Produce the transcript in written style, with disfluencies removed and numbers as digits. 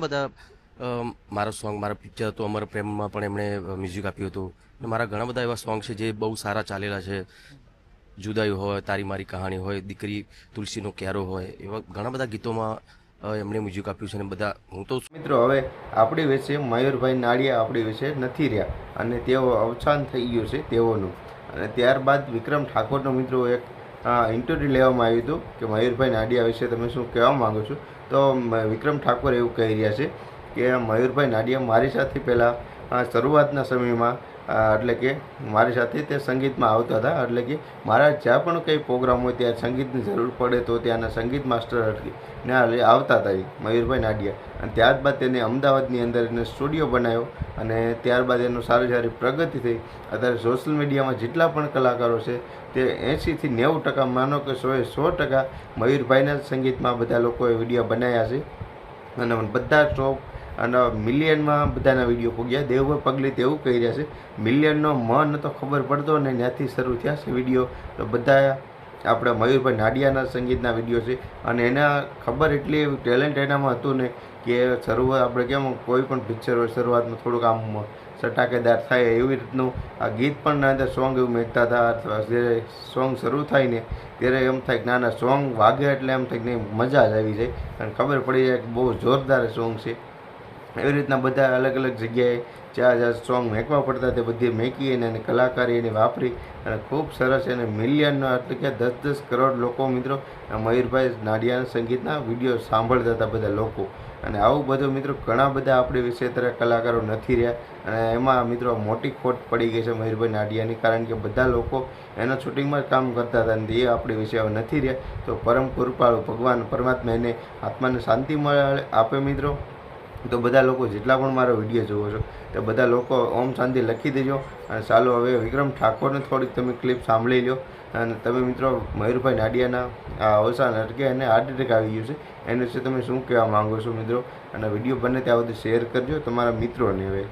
બધા મારા સોંગ, મારા પિક્ચર હતો અમર પ્રેમમાં પણ એમણે મ્યુઝિક આપ્યું હતું. અને મારા ઘણા બધા એવા સોંગ છે જે બહુ સારા ચાલેલા છે. જુદાઈ હોય, તારી મારી કહાણી હોય, દીકરી તુલસીનો ક્યારો હોય, એવા ઘણા બધા ગીતોમાં એમણે મ્યુઝિક આપ્યું છે. અને બધા હું તો મિત્રો હવે આપણી વિશે મયુરભાઈ નાડિયા આપણી વિશે નથી રહ્યા અને તેઓ અવસાન થઈ ગયું છે તેઓનું. અને ત્યારબાદ વિક્રમ ઠાકોરનો મિત્રો એક ઇન્ટરવ્યૂ લેવામાં આવ્યું હતું કે મયુરભાઈ નાડિયા વિશે તમે શું કહેવા માગો છો. તો વિક્રમ ઠાકોર એવું કહી રહ્યા છે કે મયુરભાઈ નાડિયા મારી સાથે પહેલાં શરૂઆતના સમયમાં એટલે કે મારી સાથે તે સંગીતમાં આવતા હતા. એટલે કે મારા જ્યાં પણ કંઈ પ્રોગ્રામ હોય ત્યાં સંગીતની જરૂર પડે તો ત્યાંના સંગીત માસ્ટર ને આવતા હતા મયુરભાઈ નાડિયા. અને ત્યારબાદ તેને અમદાવાદની અંદર એને સ્ટુડિયો બનાવ્યો અને ત્યારબાદ એનું સારી પ્રગતિ થઈ. અત્યારે સોશિયલ મીડિયામાં જેટલા પણ કલાકારો છે તે 80થી 90% માનો કે 100% મયુરભાઈના સંગીતમાં બધા લોકોએ વિડીયો બનાવ્યા છે. અને બધા ટોપ અને મિલિયનમાં બધાના વિડીયો પૂગ્યા. દેવભાઈ પગલી તેવું કહી રહ્યા છે મિલિયનનો મન તો ખબર પડતો ને ત્યાંથી શરૂ થયા છે વિડીયો. તો બધા આપણા મયુરભાઈ નાડિયાના સંગીતના વિડીયો છે. અને એના ખબર એટલી ટેલેન્ટ એનામાં હતું ને કે શરૂઆત આપણે કેમ કોઈ પણ પિક્ચર હોય શરૂઆતમાં થોડુંક આમ સટાકેદાર થાય એવી રીતનું આ ગીત પણ અંદર સોંગ એવું મેકતા હતા. અથવા જ્યારે સોંગ શરૂ થાય ને ત્યારે એમ થાય કે નાના સોંગ વાગે એટલે એમ થાય કે નહીં મજા જ આવી જાય અને ખબર પડી જાય કે બહુ જોરદાર સોંગ છે. એવી રીતના બધા અલગ અલગ જગ્યાએ જ્યાં સોંગ મેકવા પડતા તે બધી મેકી અને એની કલાકારી એની વાપરી અને ખૂબ સરસ એને મિલિયનનો એટલે કે 10-10 કરોડ લોકો મિત્રો મયુરભાઈ નાડિયાના સંગીતના વિડીયો સાંભળતા હતા બધા લોકો. અને આવું બધું મિત્રો ઘણા બધા આપણી વિશે અત્યારે કલાકારો નથી રહ્યા. અને એમાં મિત્રો મોટી ખોટ પડી ગઈ છે મયુરભાઈ નાડિયાની. કારણ કે બધા લોકો એના શૂટિંગમાં જ કામ કરતા હતા અને એ આપણી વિશે હવે નથી રહ્યા. તો પરમ કૃપાળુ ભગવાન પરમાત્મા એને આત્માને શાંતિ મળે આપે મિત્રો. તો બધા લોકો જેટલા પણ મારો વિડીયો જુઓ છો તો બધા લોકો ઓમ શાંતિ લખી દેજો. અને ચાલો હવે વિક્રમ ઠાકોરને થોડીક તમે ક્લિપ સાંભળી લો. અને તમે મિત્રો મયુરભાઈ નાડિયાના આ અવસાન એટલે કે એને હાર્ટ એટેક આવી ગયું છે એના વિશે તમે શું કહેવા માગો છો મિત્રો. અને વિડીયો બને ત્યાં સુધી શેર કરજો તમારા મિત્રોને. હવે